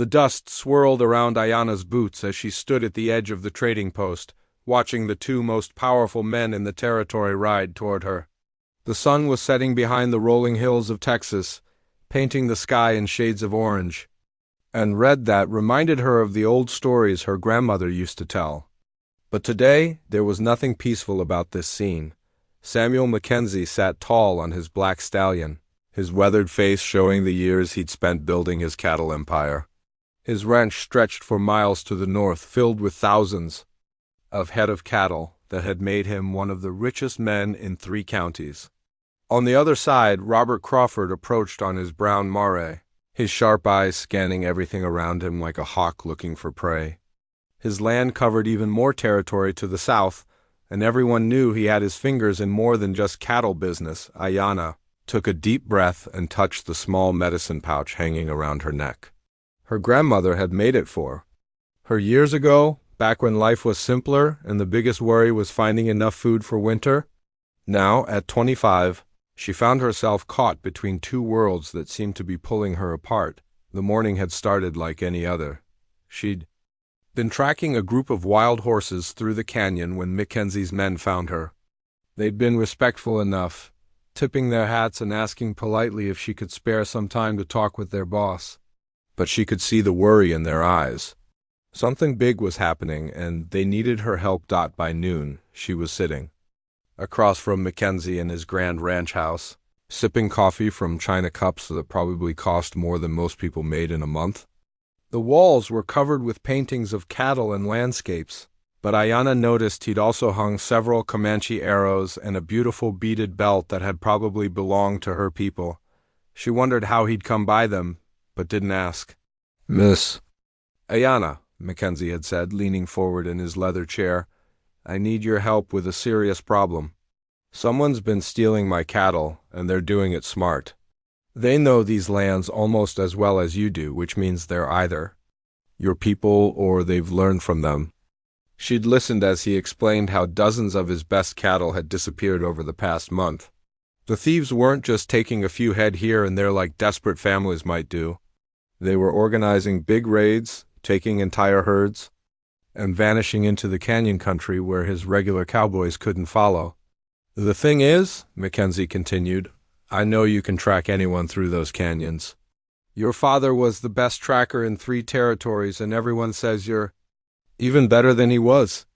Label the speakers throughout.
Speaker 1: The dust swirled around Ayana's boots as she stood at the edge of the trading post, watching the two most powerful men in the territory ride toward her. The sun was setting behind the rolling hills of Texas, painting the sky in shades of orange and red that reminded her of the old stories her grandmother used to tell. But today, there was nothing peaceful about this scene. Samuel Mackenzie sat tall on his black stallion, his weathered face showing the years he'd spent building his cattle empire. His ranch stretched for miles to the north, filled with thousands of head of cattle that had made him one of the richest men in 3 counties. On the other side, Robert Crawford approached on his brown mare, his sharp eyes scanning everything around him like a hawk looking for prey. His land covered even more territory to the south, and everyone knew he had his fingers in more than just cattle business. Ayana took a deep breath and touched the small medicine pouch hanging around her neck. Her grandmother had made it for her years ago, back when life was simpler and the biggest worry was finding enough food for winter. Now, at 25, she found herself caught between 2 worlds that seemed to be pulling her apart. The morning had started like any other. She'd been tracking a group of wild horses through the canyon when Mackenzie's men found her. They'd been respectful enough, tipping their hats and asking politely if she could spare some time to talk with their boss. But she could see the worry in their eyes. Something big was happening, and they needed her help. By noon, she was sitting across from Mackenzie in his grand ranch house, sipping coffee from china cups that probably cost more than most people made in a month. The walls were covered with paintings of cattle and landscapes, but Ayana noticed he'd also hung several Comanche arrows and a beautiful beaded belt that had probably belonged to her people. She wondered how he'd come by them, but didn't ask. "Miss Ayana," Mackenzie had said, leaning forward in his leather chair, "I need your help with a serious problem. Someone's been stealing my cattle, and they're doing it smart. They know these lands almost as well as you do, which means they're either your people or they've learned from them." She'd listened as he explained how dozens of his best cattle had disappeared over the past month. The thieves weren't just taking a few head here and there like desperate families might do. They were organizing big raids, taking entire herds, and vanishing into the canyon country where his regular cowboys couldn't follow. "The thing is," Mackenzie continued, "I know you can track anyone through those canyons. Your father was the best tracker in 3 territories, and everyone says you're even better than he was.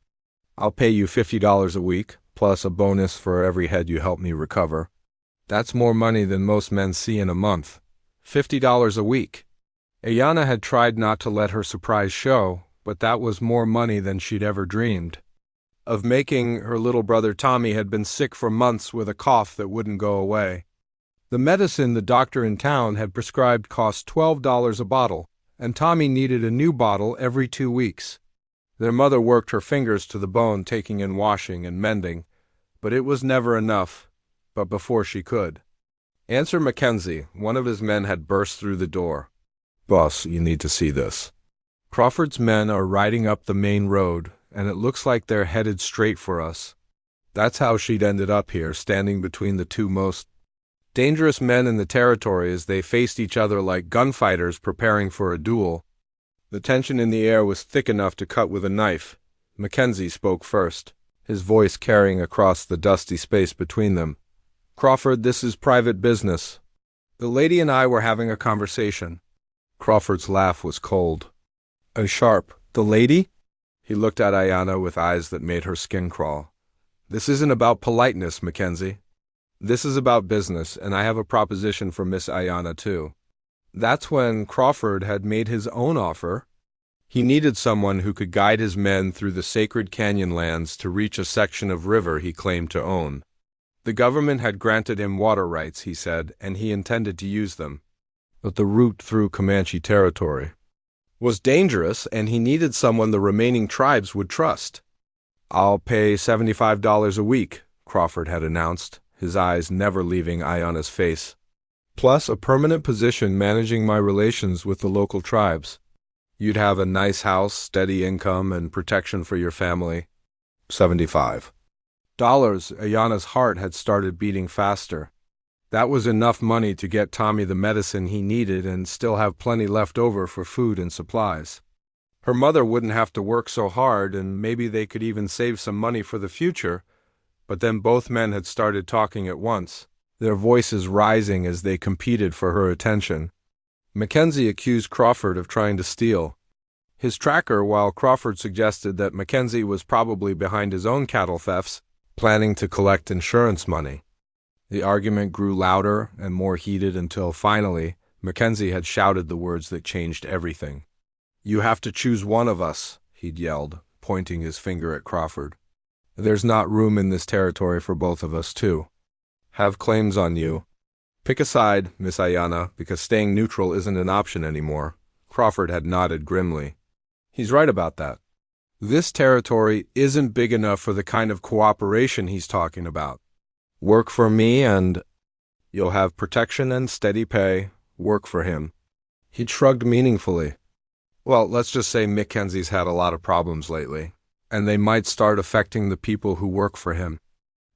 Speaker 1: I'll pay you $50 a week, plus a bonus for every head you help me recover. That's more money than most men see in a month. $50 a week." Ayana had tried not to let her surprise show, but that was more money than she'd ever dreamed of making. Her little brother Tommy had been sick for months with a cough that wouldn't go away. The medicine the doctor in town had prescribed cost $12 a bottle, and Tommy needed a new bottle every 2 weeks. Their mother worked her fingers to the bone, taking in washing and mending, but it was never enough. But before she could answer Mackenzie, one of his men had burst through the door. "Boss, you need to see this. Crawford's men are riding up the main road, and it looks like they're headed straight for us." That's how she'd ended up here, standing between the 2 most dangerous men in the territory as they faced each other like gunfighters preparing for a duel. The tension in the air was thick enough to cut with a knife. Mackenzie spoke first, his voice carrying across the dusty space between them. "Crawford, this is private business. The lady and I were having a conversation." Crawford's laugh was cold and sharp. "The lady?" He looked at Ayana with eyes that made her skin crawl. "This isn't about politeness, Mackenzie. This is about business, and I have a proposition for Miss Ayana, too." That's when Crawford had made his own offer. He needed someone who could guide his men through the sacred canyon lands to reach a section of river he claimed to own. The government had granted him water rights, he said, and he intended to use them. But the route through Comanche territory was dangerous, and he needed someone the remaining tribes would trust. "I'll pay $75 a week," Crawford had announced, his eyes never leaving Ayana's face. "Plus a permanent position managing my relations with the local tribes. You'd have a nice house, steady income, and protection for your family." $75. Ayana's heart had started beating faster. That was enough money to get Tommy the medicine he needed and still have plenty left over for food and supplies. Her mother wouldn't have to work so hard, and maybe they could even save some money for the future. But then both men had started talking at once, their voices rising as they competed for her attention. Mackenzie accused Crawford of trying to steal his tracker, while Crawford suggested that Mackenzie was probably behind his own cattle thefts, planning to collect insurance money. The argument grew louder and more heated until finally Mackenzie had shouted the words that changed everything. "You have to choose one of us," he'd yelled, pointing his finger at Crawford. "There's not room in this territory for both of us, too. Have claims on you. Pick a side, Miss Ayana, because staying neutral isn't an option anymore." Crawford had nodded grimly. "He's right about that. This territory isn't big enough for the kind of cooperation he's talking about. Work for me and you'll have protection and steady pay. Work for him." He'd shrugged meaningfully. "Well, let's just say Mackenzie's had a lot of problems lately, and they might start affecting the people who work for him."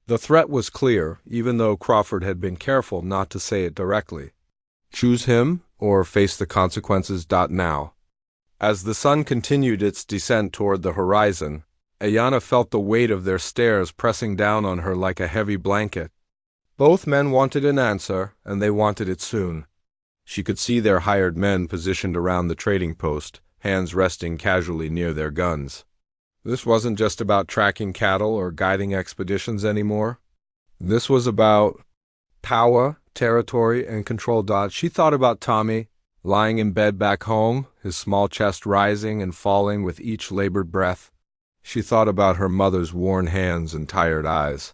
Speaker 1: The threat was clear, even though Crawford had been careful not to say it directly. Choose him or face the consequences. Now. As the sun continued its descent toward the horizon, Ayana felt the weight of their stares pressing down on her like a heavy blanket. Both men wanted an answer, and they wanted it soon. She could see their hired men positioned around the trading post, hands resting casually near their guns. This wasn't just about tracking cattle or guiding expeditions anymore. This was about power, territory, and control. She thought about Tommy, lying in bed back home, his small chest rising and falling with each labored breath. She thought about her mother's worn hands and tired eyes.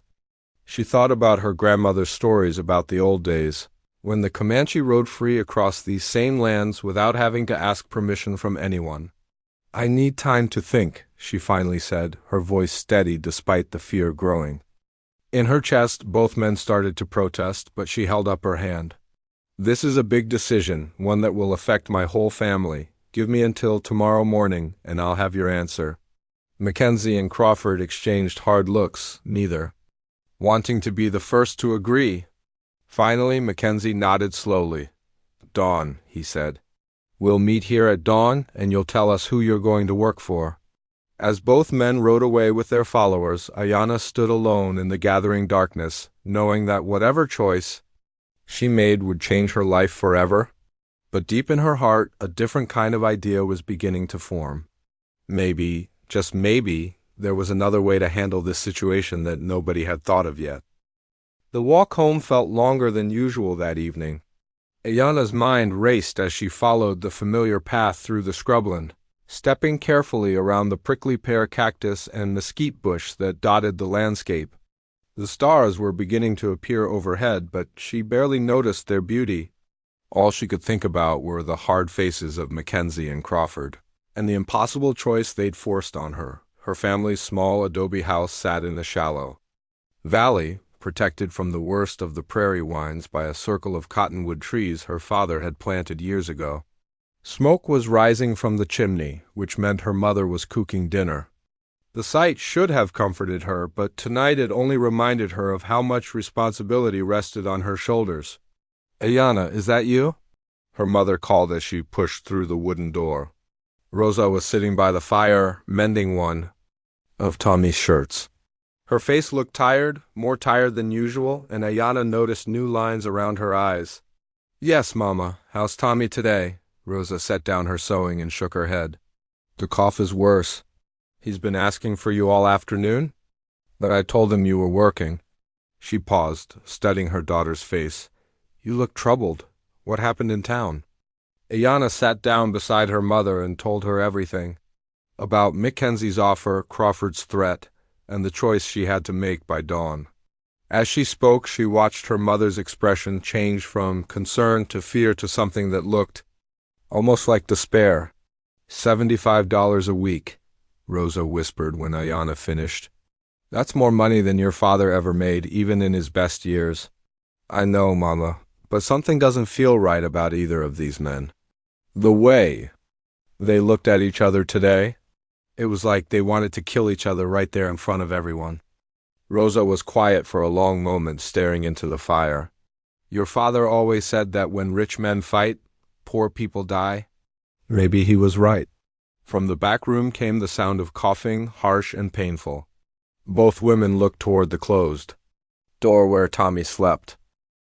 Speaker 1: She thought about her grandmother's stories about the old days, when the Comanche rode free across these same lands without having to ask permission from anyone. "I need time to think," she finally said, her voice steady despite the fear growing. In her chest, both men started to protest, but she held up her hand. "This is a big decision, one that will affect my whole family. Give me until tomorrow morning, and I'll have your answer." Mackenzie and Crawford exchanged hard looks, neither wanting to be the first to agree. Finally, Mackenzie nodded slowly. "Dawn," he said. "We'll meet here at dawn, and you'll tell us who you're going to work for." As both men rode away with their followers, Ayana stood alone in the gathering darkness, knowing that whatever choice she made would change her life forever. But deep in her heart, a different kind of idea was beginning to form. Maybe, just maybe, there was another way to handle this situation that nobody had thought of yet. The walk home felt longer than usual that evening. Ayana's mind raced as she followed the familiar path through the scrubland, stepping carefully around the prickly pear cactus and mesquite bush that dotted the landscape. The stars were beginning to appear overhead, but she barely noticed their beauty. All she could think about were the hard faces of Mackenzie and Crawford, and the impossible choice they'd forced on her. Her family's small adobe house sat in a shallow valley, protected from the worst of the prairie winds by a circle of cottonwood trees her father had planted years ago. Smoke was rising from the chimney, which meant her mother was cooking dinner. The sight should have comforted her, but tonight it only reminded her of how much responsibility rested on her shoulders. "Ayana, is that you?" her mother called as she pushed through the wooden door. Rosa was sitting by the fire, mending one of Tommy's shirts. Her face looked tired, more tired than usual, and Ayana noticed new lines around her eyes. "Yes, Mama. How's Tommy today?" Rosa set down her sewing and shook her head. "The cough is worse. He's been asking for you all afternoon?" "But I told him you were working." She paused, studying her daughter's face. "You look troubled. What happened in town?" Ayana sat down beside her mother and told her everything. About Mackenzie's offer, Crawford's threat, and the choice she had to make by dawn. As she spoke, she watched her mother's expression change from concern to fear to something that looked almost like despair. $75 a week, Rosa whispered when Ayana finished. "That's more money than your father ever made, even in his best years." "I know, Mama, but something doesn't feel right about either of these men. The way they looked at each other today, it was like they wanted to kill each other right there in front of everyone." Rosa was quiet for a long moment, staring into the fire. Your father always said that when rich men fight, poor people die. Maybe he was right. From the back room came the sound of coughing, harsh and painful. Both women looked toward the closed door where Tommy slept.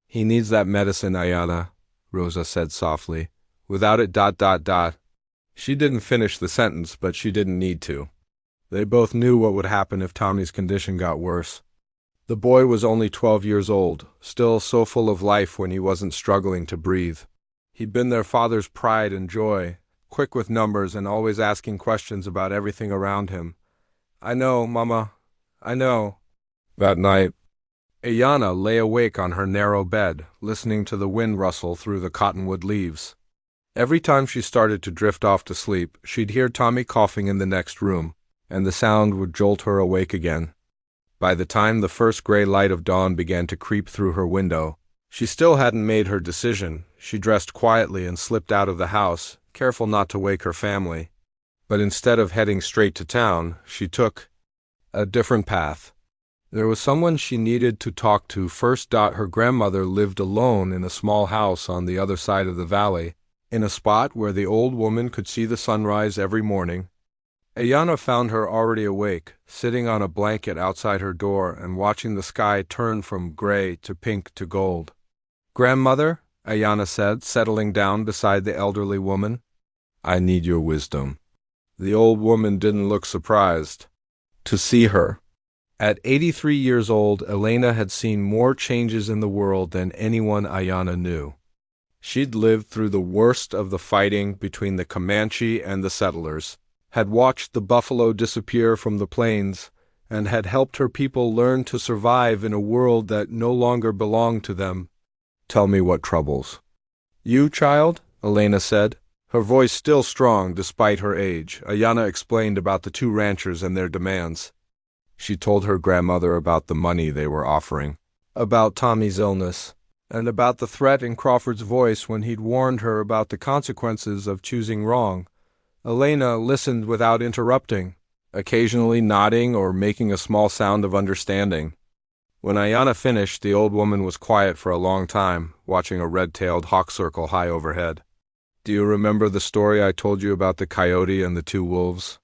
Speaker 1: He needs that medicine, Ayana, Rosa said softly. Without it ... She didn't finish the sentence, but she didn't need to. They both knew what would happen if Tommy's condition got worse. The boy was only 12 years old, still so full of life when he wasn't struggling to breathe. He'd been their father's pride and joy, quick with numbers and always asking questions about everything around him. I know, Mama. I know. That night, Ayana lay awake on her narrow bed, listening to the wind rustle through the cottonwood leaves. Every time she started to drift off to sleep, she'd hear Tommy coughing in the next room, and the sound would jolt her awake again. By the time the first gray light of dawn began to creep through her window, she still hadn't made her decision. She dressed quietly and slipped out of the house, careful not to wake her family. But instead of heading straight to town, she took a different path. There was someone she needed to talk to first. Her grandmother lived alone in a small house on the other side of the valley, in a spot where the old woman could see the sunrise every morning. Ayana found her already awake, sitting on a blanket outside her door and watching the sky turn from gray to pink to gold. Grandmother, Ayana said, settling down beside the elderly woman. I need your wisdom. The old woman didn't look surprised to see her. At 83 years old, Elena had seen more changes in the world than anyone Ayana knew. She'd lived through the worst of the fighting between the Comanche and the settlers, had watched the buffalo disappear from the plains, and had helped her people learn to survive in a world that no longer belonged to them. Tell me what troubles you, child, Elena said, her voice still strong despite her age. Ayana explained about the two ranchers and their demands. She told her grandmother about the money they were offering, about Tommy's illness, and about the threat in Crawford's voice when he'd warned her about the consequences of choosing wrong. Elena listened without interrupting, occasionally nodding or making a small sound of understanding. When Ayana finished, the old woman was quiet for a long time, watching a red-tailed hawk circle high overhead. Do you remember the story I told you about the coyote and the two wolves?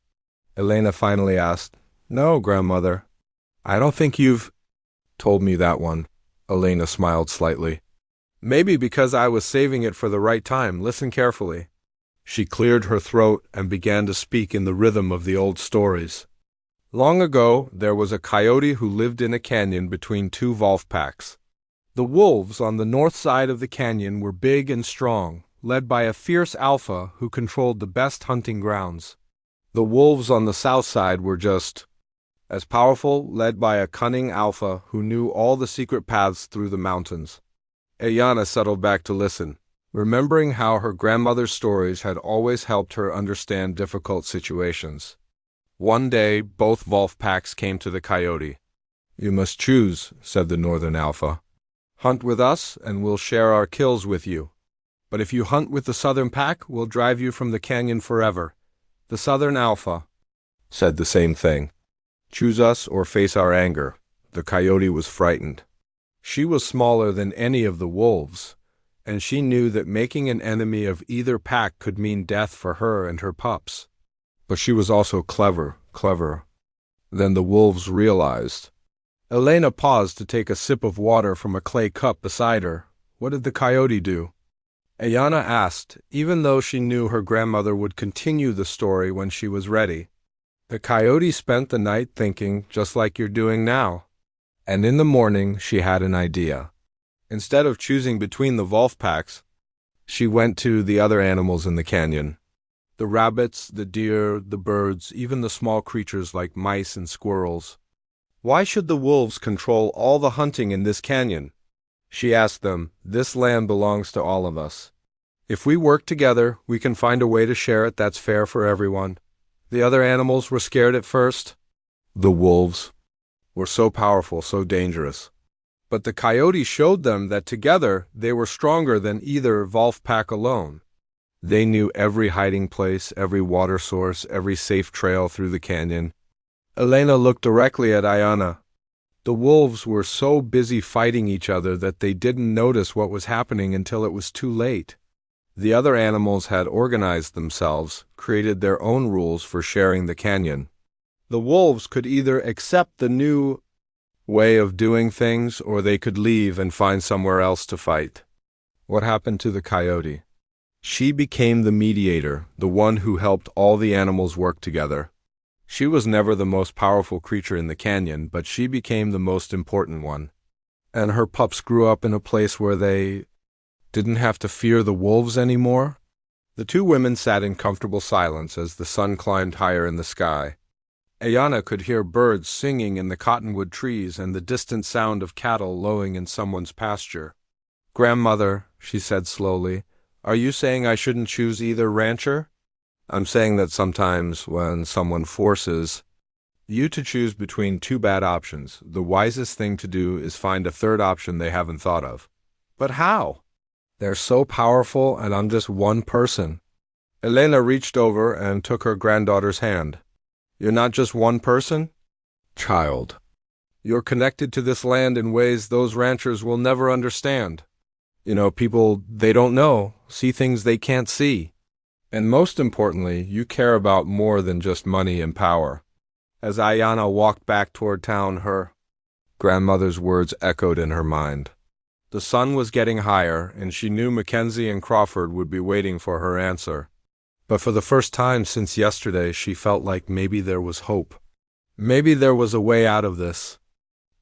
Speaker 1: Elena finally asked. No, grandmother. I don't think you've told me that one. Elena smiled slightly. Maybe because I was saving it for the right time. Listen carefully. She cleared her throat and began to speak in the rhythm of the old stories. Long ago, there was a coyote who lived in a canyon between two wolf packs. The wolves on the north side of the canyon were big and strong, led by a fierce alpha who controlled the best hunting grounds. The wolves on the south side were just as powerful, led by a cunning alpha who knew all the secret paths through the mountains. Ayana settled back to listen, remembering how her grandmother's stories had always helped her understand difficult situations. One day, both wolf packs came to the coyote. You must choose, said the northern alpha. Hunt with us, and we'll share our kills with you. But if you hunt with the southern pack, we'll drive you from the canyon forever. The southern alpha said the same thing. Choose us or face our anger. The coyote was frightened. She was smaller than any of the wolves, and she knew that making an enemy of either pack could mean death for her and her pups. But she was also clever. Then the wolves realized. Elena paused to take a sip of water from a clay cup beside her. What did the coyote do? Ayana asked, even though she knew her grandmother would continue the story when she was ready. The coyote spent the night thinking, just like you're doing now. And in the morning, she had an idea. Instead of choosing between the wolf packs, she went to the other animals in the canyon. The rabbits, the deer, the birds, even the small creatures like mice and squirrels. Why should the wolves control all the hunting in this canyon? She asked them, this land belongs to all of us. If we work together, we can find a way to share it that's fair for everyone. The other animals were scared at first. The wolves were so powerful, so dangerous. But the coyote showed them that together they were stronger than either wolf pack alone. They knew every hiding place, every water source, every safe trail through the canyon. Elena looked directly at Ayana. The wolves were so busy fighting each other that they didn't notice what was happening until it was too late. The other animals had organized themselves, created their own rules for sharing the canyon. The wolves could either accept the new way of doing things, or they could leave and find somewhere else to fight. What happened to the coyote? She became the mediator, the one who helped all the animals work together. She was never the most powerful creature in the canyon, but she became the most important one. And her pups grew up in a place where they didn't have to fear the wolves anymore. The two women sat in comfortable silence as the sun climbed higher in the sky. Ayana could hear birds singing in the cottonwood trees and the distant sound of cattle lowing in someone's pasture. "Grandmother," she said slowly, "are you saying I shouldn't choose either rancher?" "I'm saying that sometimes when someone forces you to choose between two bad options, the wisest thing to do is find a third option they haven't thought of." "But how?" "They're so powerful and I'm just one person." Elena reached over and took her granddaughter's hand. "You're not just one person, child. You're connected to this land in ways those ranchers will never understand. People they don't know, see things they can't see. And most importantly, you care about more than just money and power." As Ayana walked back toward town, her grandmother's words echoed in her mind. The sun was getting higher, and she knew Mackenzie and Crawford would be waiting for her answer. But for the first time since yesterday, she felt like maybe there was hope. Maybe there was a way out of this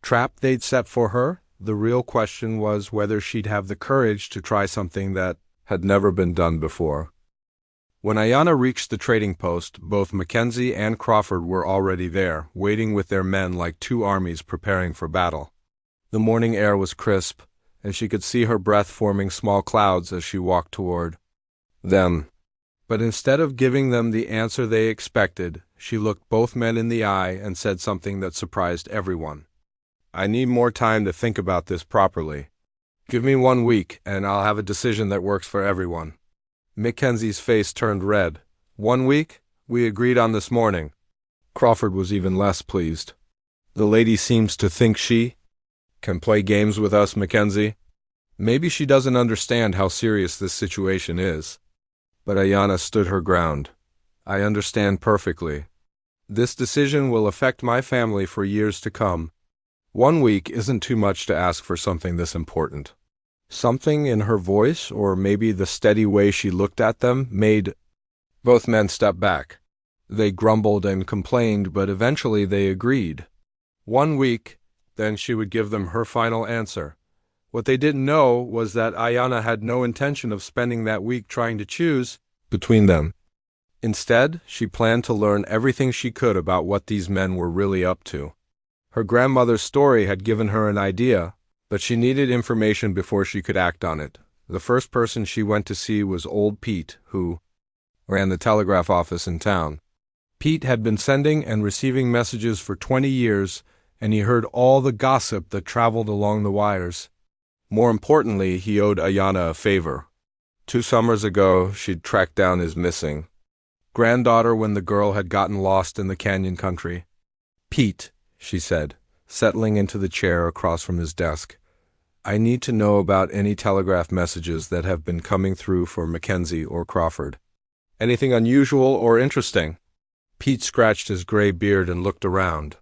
Speaker 1: trap they'd set for her. The real question was whether she'd have the courage to try something that had never been done before. When Ayana reached the trading post, both Mackenzie and Crawford were already there, waiting with their men like two armies preparing for battle. The morning air was crisp, and she could see her breath forming small clouds as she walked toward them. But instead of giving them the answer they expected, she looked both men in the eye and said something that surprised everyone. "I need more time to think about this properly. Give me 1 week, and I'll have a decision that works for everyone." Mackenzie's face turned red. "1 week? We agreed on this morning." Crawford was even less pleased. "The lady seems to think she can play games with us, Mackenzie. Maybe she doesn't understand how serious this situation is." But Ayana stood her ground. "I understand perfectly. This decision will affect my family for years to come. 1 week isn't too much to ask for something this important." Something in her voice, or maybe the steady way she looked at them, made both men step back. They grumbled and complained, but eventually they agreed. 1 week, then she would give them her final answer. What they didn't know was that Ayana had no intention of spending that week trying to choose between them. Instead, she planned to learn everything she could about what these men were really up to. Her grandmother's story had given her an idea, but she needed information before she could act on it. The first person she went to see was old Pete, who ran the telegraph office in town. Pete had been sending and receiving messages for 20 years, and he heard all the gossip that traveled along the wires. More importantly, he owed Ayana a favor. 2 summers ago, she'd tracked down his missing granddaughter when the girl had gotten lost in the canyon country. "Pete," she said, settling into the chair across from his desk, "I need to know about any telegraph messages that have been coming through for Mackenzie or Crawford. Anything unusual or interesting?" Pete scratched his gray beard and looked around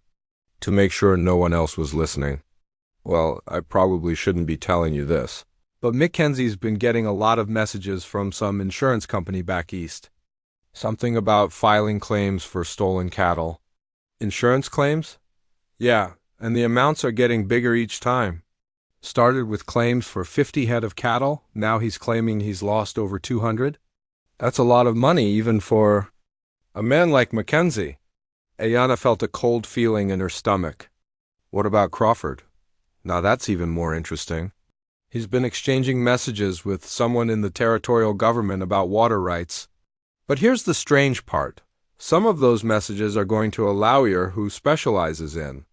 Speaker 1: to make sure no one else was listening. "Well, I probably shouldn't be telling you this, but Mackenzie's been getting a lot of messages from some insurance company back east. Something about filing claims for stolen cattle." "Insurance claims?" "Yeah, and the amounts are getting bigger each time. Started with claims for 50 head of cattle, now he's claiming he's lost over 200. That's a lot of money even for a man like Mackenzie." Ayana felt a cold feeling in her stomach. "What about Crawford? Now that's even more interesting. He's been exchanging messages with someone in the territorial government about water rights. But here's the strange part. Some of those messages are going to a lawyer who specializes in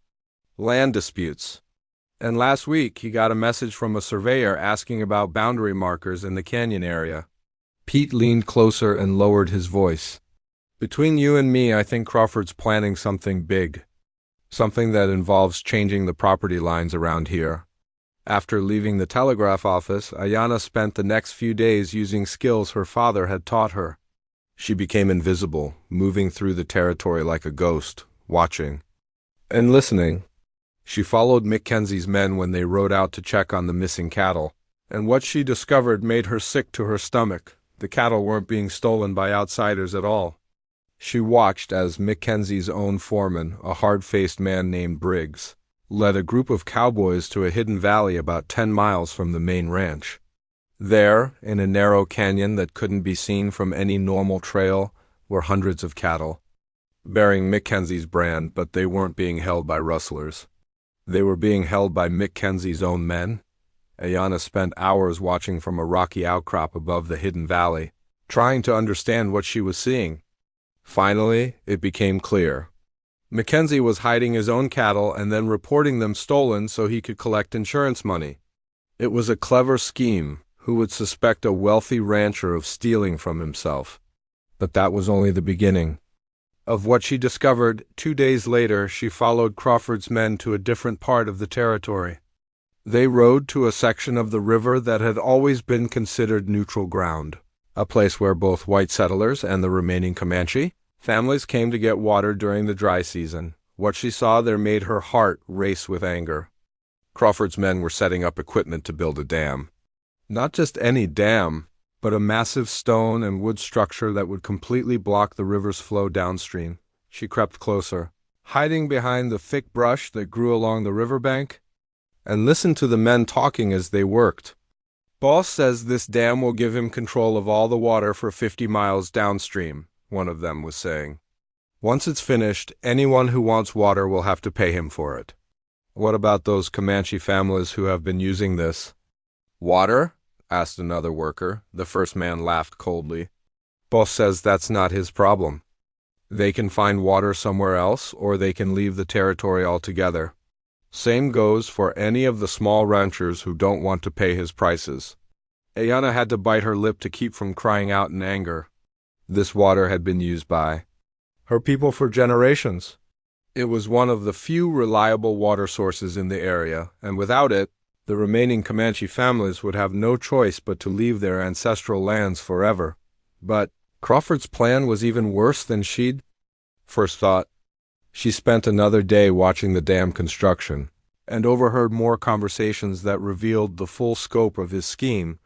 Speaker 1: land disputes. And last week he got a message from a surveyor asking about boundary markers in the canyon area." Pete leaned closer and lowered his voice. "Between you and me, I think Crawford's planning something big. something that involves changing the property lines around here. After leaving the telegraph office, Ayana spent the next few days using skills her father had taught her. She became invisible, moving through the territory like a ghost, watching and listening. She followed Mackenzie's men when they rode out to check on the missing cattle, and what she discovered made her sick to her stomach. The cattle weren't being stolen by outsiders at all. She watched as Mackenzie's own foreman, a hard-faced man named Briggs, led a group of cowboys to a hidden valley about 10 miles from the main ranch. There, in a narrow canyon that couldn't be seen from any normal trail, were hundreds of cattle, bearing Mackenzie's brand, but they weren't being held by rustlers. They were being held by Mackenzie's own men. Ayana spent hours watching from a rocky outcrop above the hidden valley, trying to understand what she was seeing. Finally, it became clear. Mackenzie was hiding his own cattle and then reporting them stolen so he could collect insurance money. It was a clever scheme. Who would suspect a wealthy rancher of stealing from himself? But that was only the beginning of what she discovered. 2 days later, she followed Crawford's men to a different part of the territory. They rode to a section of the river that had always been considered neutral ground, a place where both white settlers and the remaining Comanche families came to get water during the dry season. What she saw there made her heart race with anger. Crawford's men were setting up equipment to build a dam. Not just any dam, but a massive stone and wood structure that would completely block the river's flow downstream. She crept closer, hiding behind the thick brush that grew along the riverbank, and listened to the men talking as they worked. "Boss says this dam will give him control of all the water for 50 miles downstream," one of them was saying. "Once it's finished, anyone who wants water will have to pay him for it." "What about those Comanche families who have been using this?" "Water?" asked another worker. The first man laughed coldly. "Boss says that's not his problem. They can find water somewhere else, or they can leave the territory altogether. Same goes for any of the small ranchers who don't want to pay his prices." Ayana had to bite her lip to keep from crying out in anger. This water had been used by her people for generations. It was one of the few reliable water sources in the area, and without it, the remaining Comanche families would have no choice but to leave their ancestral lands forever. But Crawford's plan was even worse than she'd first thought. She spent another day watching the dam construction, and overheard more conversations that revealed the full scope of his scheme.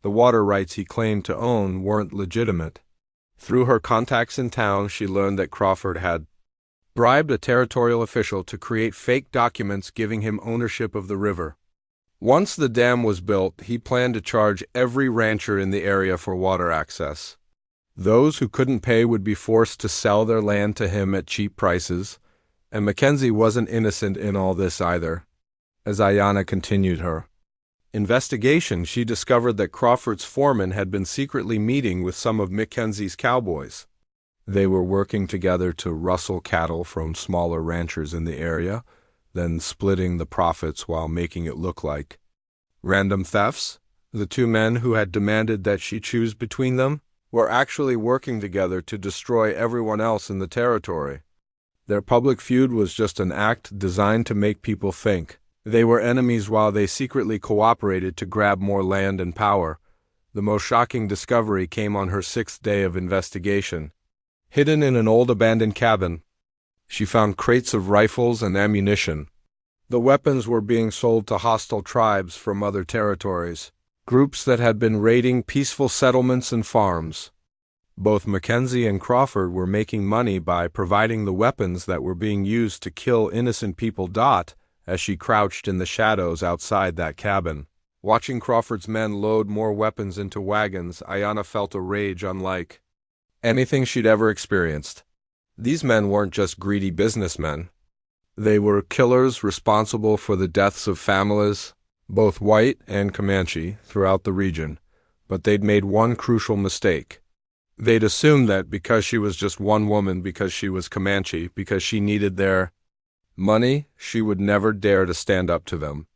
Speaker 1: The water rights he claimed to own weren't legitimate. Through her contacts in town, she learned that Crawford had bribed a territorial official to create fake documents giving him ownership of the river. Once the dam was built, he planned to charge every rancher in the area for water access. Those who couldn't pay would be forced to sell their land to him at cheap prices, and Mackenzie wasn't innocent in all this either. As Ayana continued her investigation, she discovered that Crawford's foreman had been secretly meeting with some of Mackenzie's cowboys. They were working together to rustle cattle from smaller ranchers in the area, then splitting the profits while making it look like random thefts. The two men who had demanded that she choose between them were actually working together to destroy everyone else in the territory. Their public feud was just an act designed to make people think they were enemies while they secretly cooperated to grab more land and power. The most shocking discovery came on her 6th day of investigation. Hidden in an old abandoned cabin, she found crates of rifles and ammunition. The weapons were being sold to hostile tribes from other territories, groups that had been raiding peaceful settlements and farms. Both Mackenzie and Crawford were making money by providing the weapons that were being used to kill innocent people. As she crouched in the shadows outside that cabin, watching Crawford's men load more weapons into wagons, Ayana felt a rage unlike anything she'd ever experienced. These men weren't just greedy businessmen. They were killers responsible for the deaths of families, both white and Comanche, throughout the region. But they'd made one crucial mistake. They'd assumed that because she was just one woman, because she was Comanche, because she needed their money, she would never dare to stand up to them.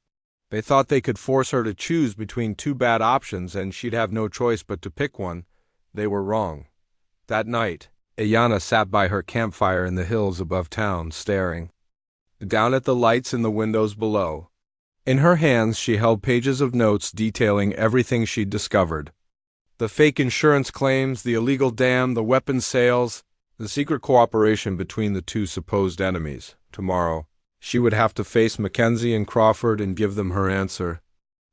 Speaker 1: They thought they could force her to choose between two bad options and she'd have no choice but to pick one. They were wrong. That night, Ayana sat by her campfire in the hills above town, staring down at the lights in the windows below. In her hands she held pages of notes detailing everything she'd discovered. The fake insurance claims, the illegal dam, the weapons sales, the secret cooperation between the two supposed enemies. Tomorrow, she would have to face Mackenzie and Crawford and give them her answer.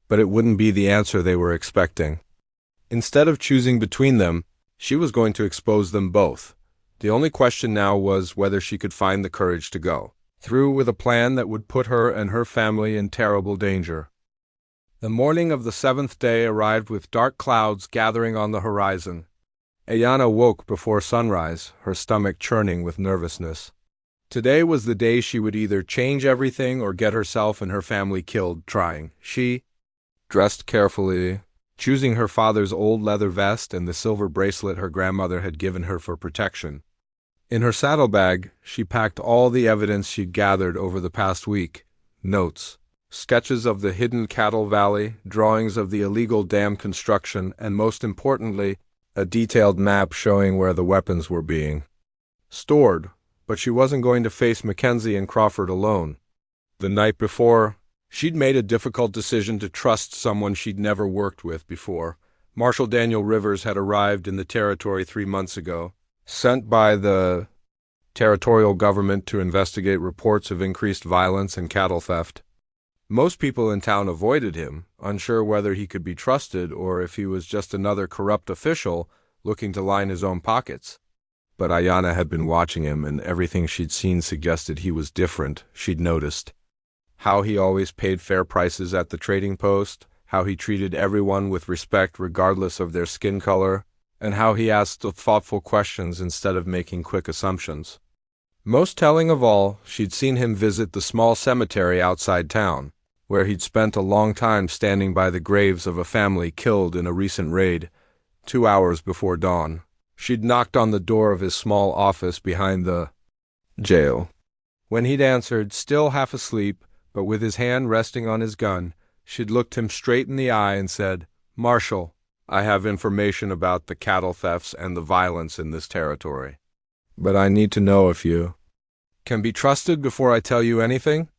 Speaker 1: But it wouldn't be the answer they were expecting. Instead of choosing between them, she was going to expose them both. The only question now was whether she could find the courage to go through with a plan that would put her and her family in terrible danger. The morning of the 7th day arrived with dark clouds gathering on the horizon. Ayana woke before sunrise, her stomach churning with nervousness. Today was the day she would either change everything or get herself and her family killed trying. She dressed carefully, choosing her father's old leather vest and the silver bracelet her grandmother had given her for protection. In her saddlebag, she packed all the evidence she'd gathered over the past week: notes, sketches of the hidden cattle valley, drawings of the illegal dam construction, and most importantly, a detailed map showing where the weapons were being stored. But she wasn't going to face Mackenzie and Crawford alone. The night before, she'd made a difficult decision to trust someone she'd never worked with before. Marshal Daniel Rivers had arrived in the territory 3 months ago, sent by the territorial government to investigate reports of increased violence and cattle theft. Most people in town avoided him, unsure whether he could be trusted or if he was just another corrupt official looking to line his own pockets. But Ayana had been watching him, and everything she'd seen suggested he was different. She'd noticed how he always paid fair prices at the trading post, how he treated everyone with respect regardless of their skin color, and how he asked thoughtful questions instead of making quick assumptions. Most telling of all, she'd seen him visit the small cemetery outside town, where he'd spent a long time standing by the graves of a family killed in a recent raid, 2 hours before dawn. She'd knocked on the door of his small office behind the jail. When he'd answered, still half asleep, but with his hand resting on his gun, she'd looked him straight in the eye and said, "Marshal, I have information about the cattle thefts and the violence in this territory. But I need to know if you can be trusted before I tell you anything."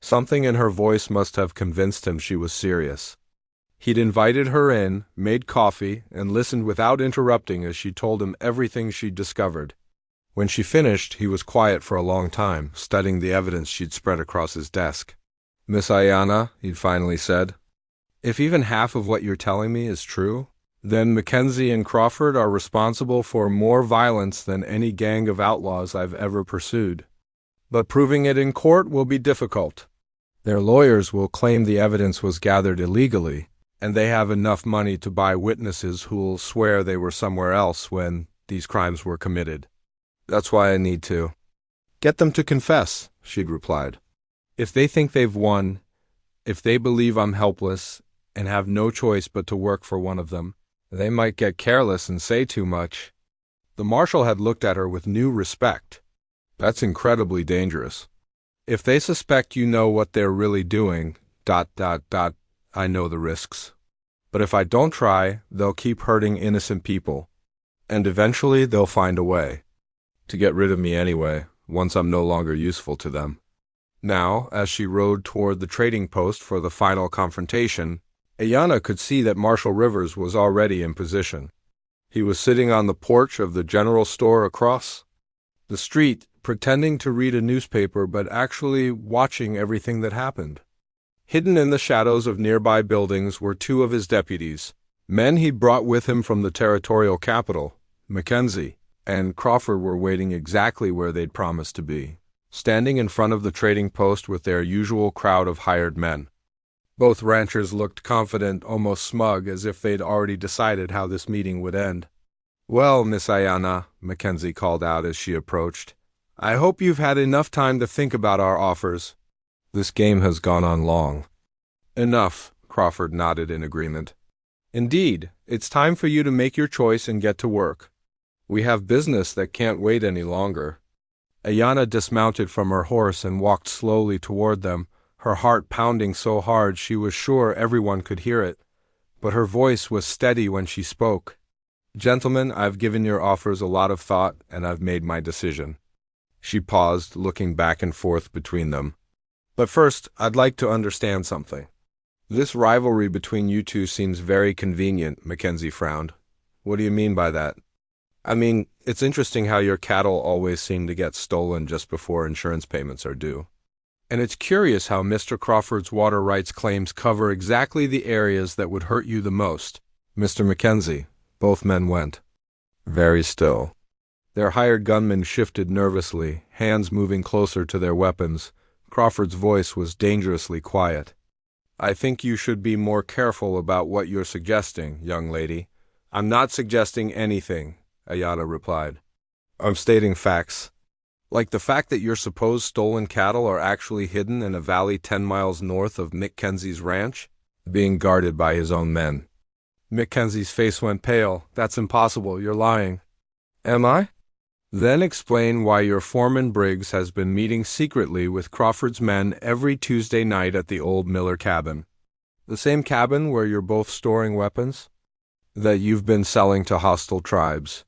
Speaker 1: Something in her voice must have convinced him she was serious. He'd invited her in, made coffee, and listened without interrupting as she told him everything she'd discovered. When she finished, he was quiet for a long time, studying the evidence she'd spread across his desk. "Miss Ayana," he'd finally said, "if even half of what you're telling me is true, then Mackenzie and Crawford are responsible for more violence than any gang of outlaws I've ever pursued. But proving it in court will be difficult. Their lawyers will claim the evidence was gathered illegally, and they have enough money to buy witnesses who'll swear they were somewhere else when these crimes were committed. That's why I need to get them to confess," she'd replied. "If they think they've won, if they believe I'm helpless and have no choice but to work for one of them, they might get careless and say too much." The marshal had looked at her with new respect. "That's incredibly dangerous. If they suspect you know what they're really doing, I know the risks. But if I don't try, they'll keep hurting innocent people. And eventually they'll find a way to get rid of me anyway, once I'm no longer useful to them." Now, as she rode toward the trading post for the final confrontation, Ayana could see that Marshal Rivers was already in position. He was sitting on the porch of the general store across the street, pretending to read a newspaper but actually watching everything that happened. Hidden in the shadows of nearby buildings were 2 of his deputies, men he'd brought with him from the territorial capital. Mackenzie and Crawford were waiting exactly where they'd promised to be, standing in front of the trading post with their usual crowd of hired men. Both ranchers looked confident, almost smug, as if they'd already decided how this meeting would end. "Well, Miss Ayana," Mackenzie called out as she approached, "I hope you've had enough time to think about our offers. This game has gone on long." "Enough," Crawford nodded in agreement. "Indeed, it's time for you to make your choice and get to work. We have business that can't wait any longer." Ayana dismounted from her horse and walked slowly toward them, her heart pounding so hard she was sure everyone could hear it. But her voice was steady when she spoke. "Gentlemen, I've given your offers a lot of thought, and I've made my decision. She paused, looking back and forth between them. But first, I'd like to understand something. This rivalry between you two seems very convenient, Mackenzie frowned. What do you mean by that? I mean, it's interesting how your cattle always seem to get stolen just before insurance payments are due. And it's curious how Mr. Crawford's water rights claims cover exactly the areas that would hurt you the most. Mr. Mackenzie, both men went. Very still. Their hired gunmen shifted nervously, hands moving closer to their weapons. Crawford's voice was dangerously quiet. I think you should be more careful about what you're suggesting, young lady. I'm not suggesting anything, Ayana replied. I'm stating facts. Like the fact that your supposed stolen cattle are actually hidden in a valley 10 miles north of Mackenzie's ranch, being guarded by his own men. Mackenzie's face went pale. That's impossible, you're lying. Am I? Then explain why your foreman Briggs has been meeting secretly with Crawford's men every Tuesday night at the old Miller cabin. The same cabin where you're both storing weapons that you've been selling to hostile tribes.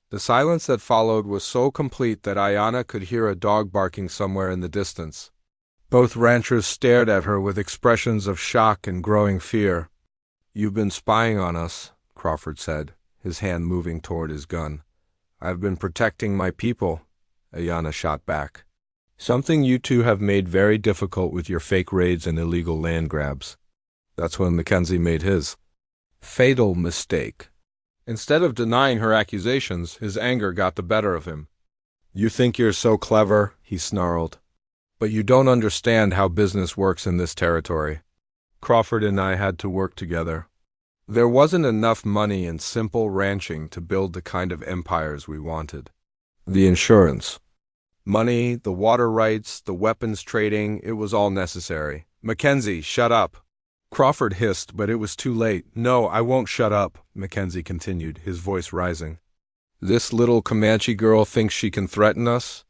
Speaker 1: The silence that followed was so complete that Ayana could hear a dog barking somewhere in the distance. Both ranchers stared at her with expressions of shock and growing fear. You've been spying on us, Crawford said, his hand moving toward his gun. I've been protecting my people, Ayana shot back. Something you two have made very difficult with your fake raids and illegal land grabs. That's when Mackenzie made his fatal mistake. Instead of denying her accusations, his anger got the better of him. You think you're so clever, he snarled. But you don't understand how business works in this territory. Crawford and I had to work together. There wasn't enough money in simple ranching to build the kind of empires we wanted. The insurance, money, the water rights, the weapons trading, it was all necessary. Mackenzie, shut up. Crawford hissed, but it was too late. No, I won't shut up, Mackenzie continued, his voice rising. This little Comanche girl thinks she can threaten us?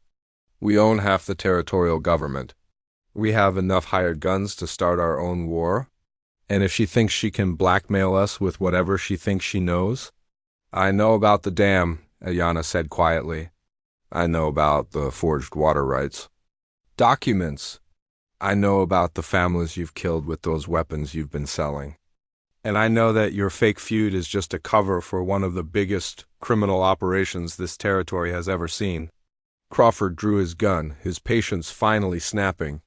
Speaker 1: We own half the territorial government. We have enough hired guns to start our own war. And if she thinks she can blackmail us with whatever she thinks she knows? I know about the dam, Ayana said quietly. I know about the forged water rights. Documents. I know about the families you've killed with those weapons you've been selling. And I know that your fake feud is just a cover for one of the biggest criminal operations this territory has ever seen. Crawford drew his gun, his patience finally snapping.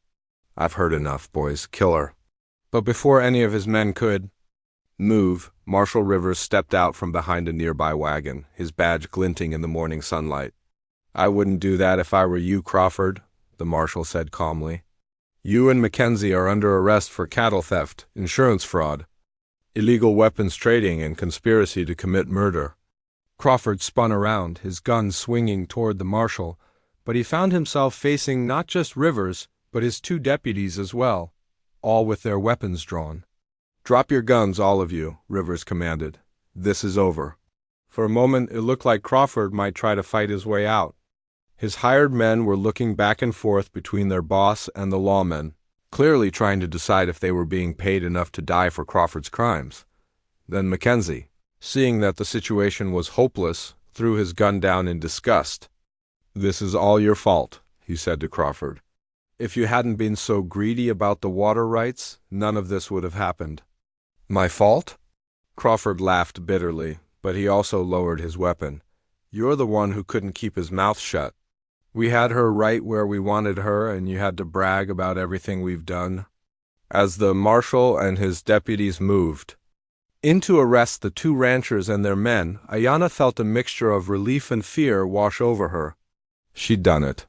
Speaker 1: I've heard enough, boys. Kill her. But before any of his men could move, Marshal Rivers stepped out from behind a nearby wagon, his badge glinting in the morning sunlight. I wouldn't do that if I were you, Crawford, the marshal said calmly. You and Mackenzie are under arrest for cattle theft, insurance fraud, illegal weapons trading, and conspiracy to commit murder. Crawford spun around, his gun swinging toward the marshal, but he found himself facing not just Rivers, but his two deputies as well, all with their weapons drawn. Drop your guns, all of you, Rivers commanded. This is over. For a moment, it looked like Crawford might try to fight his way out. His hired men were looking back and forth between their boss and the lawmen, clearly trying to decide if they were being paid enough to die for Crawford's crimes. Then Mackenzie, seeing that the situation was hopeless, threw his gun down in disgust. This is all your fault, he said to Crawford. If you hadn't been so greedy about the water rights, none of this would have happened. My fault? Crawford laughed bitterly, but he also lowered his weapon. You're the one who couldn't keep his mouth shut. We had her right where we wanted her, and you had to brag about everything we've done. As the marshal and his deputies moved in to arrest the two ranchers and their men, Ayana felt a mixture of relief and fear wash over her. She'd done it.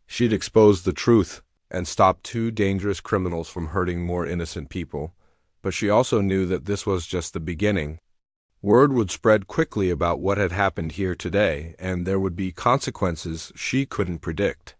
Speaker 1: She'd exposed the truth and stopped two dangerous criminals from hurting more innocent people. But she also knew that this was just the beginning. Word would spread quickly about what had happened here today, and there would be consequences she couldn't predict.